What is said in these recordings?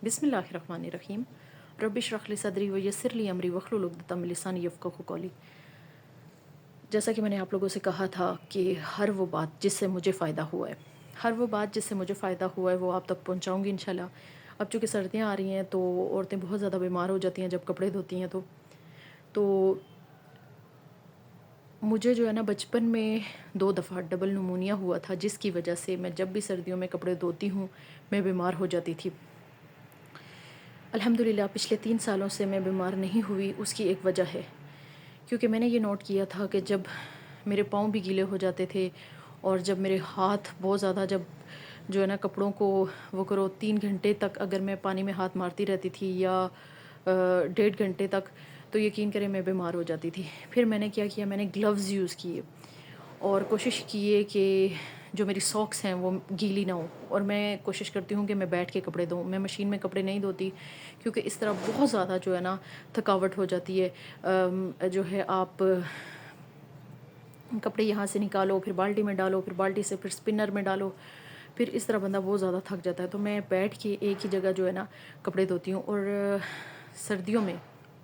बिस्मिल्लाहिर्रहमानिर्रहीम। रब्बिश रख ली सदरी व यस्सिर ली अमरी वहलुल उक़दतम मिन लिसानी यफ़क़हू क़ौली। जैसा कि मैंने आप लोगों से कहा था कि हर वो बात जिससे मुझे फ़ायदा हुआ है, हर वो बात जिससे मुझे फ़ायदा हुआ है वो आप तक पहुंचाऊंगी इंशाल्लाह। अब चूँकि सर्दियां आ रही हैं तो औरतें बहुत ज़्यादा बीमार हो जाती हैं जब कपड़े धोती हैं तो मुझे जो है ना बचपन में 2 दफ़ा डबल नमूनिया हुआ था, जिसकी वजह से मैं जब भी सर्दियों में कपड़े धोती हूँ मैं बीमार हो जाती थी। अल्हम्दुलिल्लाह पिछले 3 सालों से मैं बीमार नहीं हुई। उसकी एक वजह है, क्योंकि मैंने ये नोट किया था कि जब मेरे पाँव भी गीले हो जाते थे और जब मेरे हाथ बहुत ज़्यादा, जब जो है ना कपड़ों को वो करो 3 घंटे तक अगर मैं पानी में हाथ मारती रहती थी या 1.5 घंटे तक, तो यकीन करें मैं बीमार हो जाती थी। फिर मैंने क्या किया, मैंने ग्लव्स यूज़ किए और कोशिश की है कि जो मेरी सॉक्स हैं वो गीली ना हो, और मैं कोशिश करती हूँ कि मैं बैठ के कपड़े धोऊँ। मैं मशीन में कपड़े नहीं धोती क्योंकि इस तरह बहुत ज़्यादा जो है ना थकावट हो जाती है। जो है आप कपड़े यहाँ से निकालो, फिर बाल्टी में डालो, फिर बाल्टी से फिर स्पिनर में डालो, फिर इस तरह बंदा बहुत ज़्यादा थक जाता है। तो मैं बैठ के एक ही जगह जो है ना कपड़े धोती हूँ। और सर्दियों में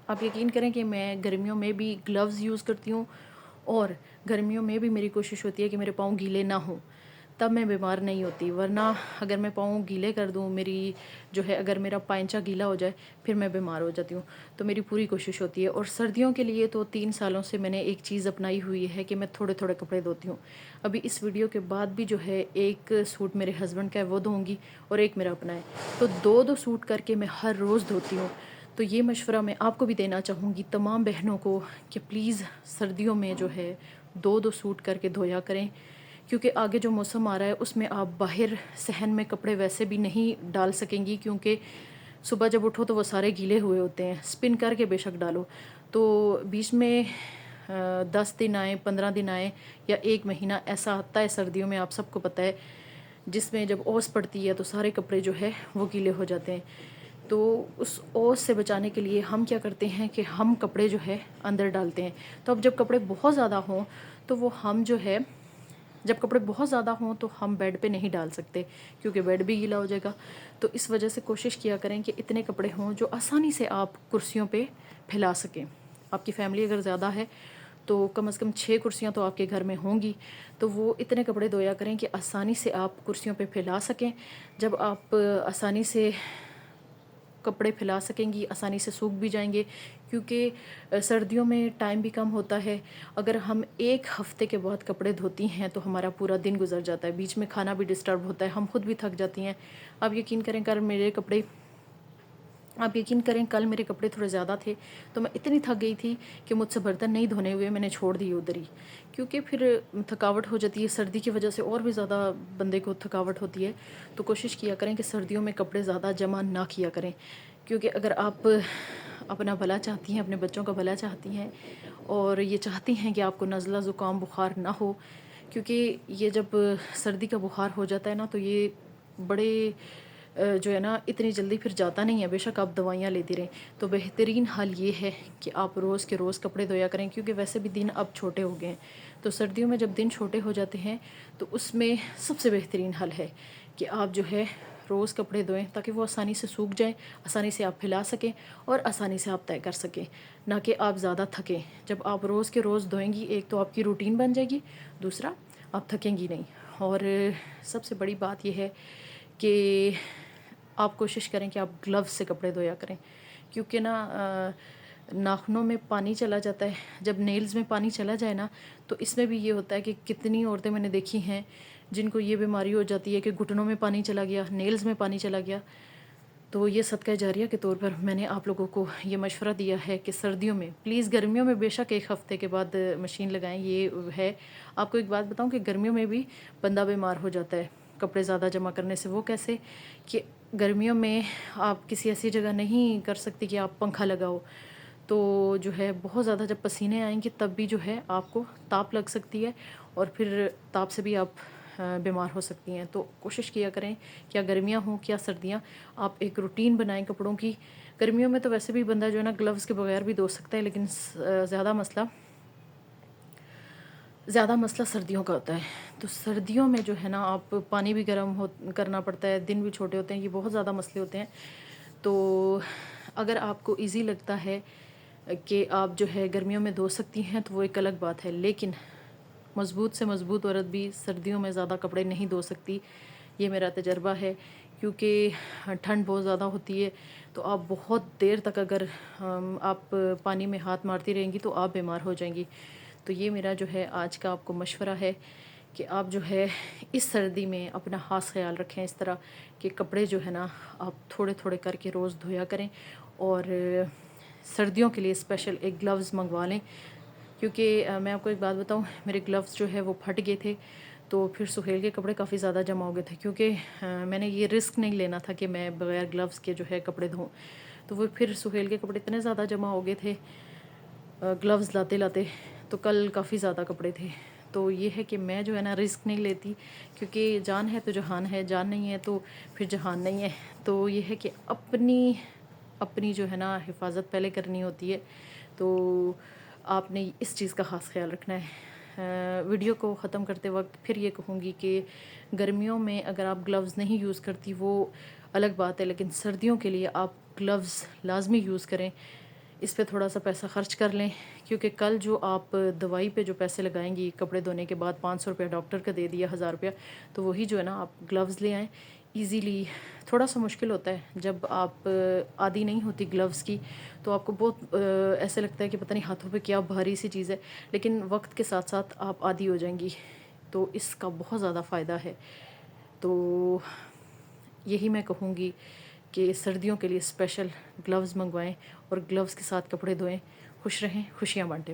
आप यकीन करें कि मैं गर्मियों में भी ग्लव्स यूज़ करती हूँ और गर्मियों में भी मेरी कोशिश होती है कि मेरे पाँव गीले ना हों, तब मैं बीमार नहीं होती। वरना अगर मैं पाँव गीले कर दूँ, मेरी जो है अगर मेरा पायंचा गीला हो जाए फिर मैं बीमार हो जाती हूँ। तो मेरी पूरी कोशिश होती है। और सर्दियों के लिए तो 3 सालों से मैंने एक चीज़ अपनाई हुई है कि मैं थोड़े थोड़े कपड़े धोती हूँ। अभी इस वीडियो के बाद भी जो है एक सूट मेरे हस्बैंड का है वो धोऊँगी और एक मेरा अपना है, तो दो दो सूट करके मैं हर रोज़ धोती हूँ। तो ये मशवरा मैं आपको भी देना चाहूँगी तमाम बहनों को कि प्लीज़ सर्दियों में जो है दो दो सूट करके धोया करें, क्योंकि आगे जो मौसम आ रहा है उसमें आप बाहर सहन में कपड़े वैसे भी नहीं डाल सकेंगी, क्योंकि सुबह जब उठो तो वो सारे गीले हुए होते हैं। स्पिन करके बेशक डालो, तो बीच में 10 दिन आए, 15 दिन आए या 1 महीना ऐसा आता है सर्दियों में, आप सबको पता है, जिसमें जब ओस पड़ती है तो सारे कपड़े जो है वो गीले हो जाते हैं। तो उस ओस से बचाने के लिए हम क्या करते हैं कि हम कपड़े जो है अंदर डालते हैं। तो अब जब कपड़े बहुत ज़्यादा हों तो वो हम जो है, जब कपड़े बहुत ज़्यादा हों तो हम बेड पे नहीं डाल सकते क्योंकि बेड भी गीला हो जाएगा। तो इस वजह से कोशिश किया करें कि इतने कपड़े हों जो आसानी से आप कुर्सियों पे फैला सकें। आपकी फैमिली अगर ज़्यादा है तो कम से कम 6 कुर्सियाँ तो आपके घर में होंगी, तो वो इतने कपड़े धोया करें कि आसानी से आप कुर्सियों पे फैला सकें। जब आप आसानी से कपड़े फैला सकेंगी, आसानी से सूख भी जाएंगे, क्योंकि सर्दियों में टाइम भी कम होता है। अगर हम एक हफ़्ते के बाद कपड़े धोती हैं तो हमारा पूरा दिन गुजर जाता है, बीच में खाना भी डिस्टर्ब होता है, हम खुद भी थक जाती हैं। आप यकीन करें कल मेरे कपड़े थोड़े ज़्यादा थे तो मैं इतनी थक गई थी कि मुझसे बर्तन नहीं धोने हुए, मैंने छोड़ दिए उधर ही, क्योंकि फिर थकावट हो जाती है। सर्दी की वजह से और भी ज़्यादा बंदे को थकावट होती है। तो कोशिश किया करें कि सर्दियों में कपड़े ज़्यादा जमा ना किया करें, क्योंकि अगर आप अपना भला चाहती हैं, अपने बच्चों का भला चाहती हैं और ये चाहती हैं कि आपको नज़ला ज़ुकाम बुखार ना हो, क्योंकि ये जब सर्दी का बुखार हो जाता है ना तो ये बड़े जो है ना इतनी जल्दी फिर जाता नहीं है, बेशक आप दवाइयाँ लेती रहें। तो बेहतरीन हल ये है कि आप रोज़ के रोज़ कपड़े धोया करें, क्योंकि वैसे भी दिन अब छोटे हो गए हैं। तो सर्दियों में जब दिन छोटे हो जाते हैं तो उसमें सबसे बेहतरीन हल है कि आप जो है रोज़ कपड़े धोएं, ताकि वो आसानी से सूख जाएं, आसानी से आप फैला सकें और आसानी से आप तय कर सकें, ना कि आप ज़्यादा थकें। जब आप रोज़ के रोज़ धोएंगी, एक तो आपकी रूटीन बन जाएगी, दूसरा आप थकेंगी नहीं। और सबसे बड़ी बात यह है कि आप कोशिश करें कि आप ग्लव्स से कपड़े धोया करें, क्योंकि ना नाखूनों में पानी चला जाता है। जब नेल्स में पानी चला जाए ना तो इसमें भी ये होता है कि कितनी औरतें मैंने देखी हैं जिनको ये बीमारी हो जाती है कि घुटनों में पानी चला गया, नेल्स में पानी चला गया। तो ये सदका जारिया के तौर पर मैंने आप लोगों को ये मशवरा दिया है कि सर्दियों में प्लीज़, गर्मियों में बेशक एक हफ़्ते के बाद मशीन लगाएं, ये है। आपको एक बात बताऊं कि गर्मियों में भी बंदा बीमार हो जाता है कपड़े ज़्यादा जमा करने से। वो कैसे कि गर्मियों में आप किसी ऐसी जगह नहीं कर सकती कि आप पंखा लगाओ, तो जो है बहुत ज़्यादा जब पसीने आएंगे तब भी जो है आपको ताप लग सकती है और फिर ताप से भी आप बीमार हो सकती हैं। तो कोशिश किया करें, क्या गर्मियाँ हों क्या सर्दियाँ, आप एक रूटीन बनाएं कपड़ों की। गर्मियों में तो वैसे भी बंदा जो है ना ग्लव्स के बगैर भी धो सकता है, लेकिन ज़्यादा मसला सर्दियों का होता है। तो सर्दियों में जो है ना आप पानी भी गर्म हो करना पड़ता है, दिन भी छोटे होते हैं, ये बहुत ज़्यादा मसले होते हैं। تو اگر آپ کو ایزی لگتا ہے کہ آپ جو ہے گرمیوں میں دھو سکتی ہیں تو وہ ایک الگ بات ہے، لیکن مضبوط سے مضبوط عورت بھی سردیوں میں زیادہ کپڑے نہیں دھو سکتی، یہ میرا تجربہ ہے، کیونکہ ٹھنڈ بہت زیادہ ہوتی ہے تو آپ بہت دیر تک اگر آپ پانی میں ہاتھ مارتی رہیں گی تو آپ بیمار ہو جائیں گی۔ تو یہ میرا جو ہے آج کا آپ کو مشورہ ہے کہ آپ جو ہے اس سردی میں اپنا خاص خیال رکھیں، اس طرح کہ کپڑے جو ہے نا آپ تھوڑے تھوڑے کر کے روز دھویا کریں، اور سردیوں کے لیے اسپیشل ایک گلوز منگوا لیں، کیونکہ میں آپ کو ایک بات بتاؤں، میرے گلوز جو ہے وہ پھٹ گئے تھے، تو پھر سہیل کے کپڑے کافی زیادہ جمع ہو گئے تھے، کیونکہ میں نے یہ رسک نہیں لینا تھا کہ میں بغیر گلوز کے جو ہے کپڑے دھوں، تو وہ پھر سہیل کے کپڑے اتنے زیادہ جمع ہو گئے تھے گلوز لاتے لاتے، تو کل کافی زیادہ کپڑے تھے۔ تو یہ ہے کہ میں جو ہے نا رسک نہیں لیتی، کیونکہ جان ہے تو جہان ہے، جان نہیں ہے تو پھر جہان نہیں ہے۔ تو یہ ہے کہ اپنی جو ہے نا حفاظت پہلے کرنی ہوتی ہے، تو آپ نے اس چیز کا خاص خیال رکھنا ہے۔ ویڈیو کو ختم کرتے وقت پھر یہ کہوں گی کہ گرمیوں میں اگر آپ گلوز نہیں یوز کرتی وہ الگ بات ہے، لیکن سردیوں کے لیے آپ گلوز لازمی یوز کریں، اس پہ تھوڑا سا پیسہ خرچ کر لیں، کیونکہ کل جو آپ دوائی پہ جو پیسے لگائیں گی کپڑے دھونے کے بعد، 500 روپیہ ڈاکٹر کا دے دیا، 1000 روپیہ، تو وہی جو ہے نا آپ گلوز لے آئیں ایزیلی۔ تھوڑا سا مشکل ہوتا ہے جب آپ عادی نہیں ہوتی گلوز کی، تو آپ کو بہت ایسے لگتا ہے کہ پتہ نہیں ہاتھوں پہ کیا بھاری سی چیز ہے، لیکن وقت کے ساتھ ساتھ آپ عادی ہو جائیں گی، تو اس کا بہت زیادہ فائدہ ہے۔ تو یہی میں کہوں گی کہ سردیوں کے لیے اسپیشل گلوز منگوائیں اور گلوز کے ساتھ کپڑے دھوئیں۔ خوش رہیں، خوشیاں بانٹیں۔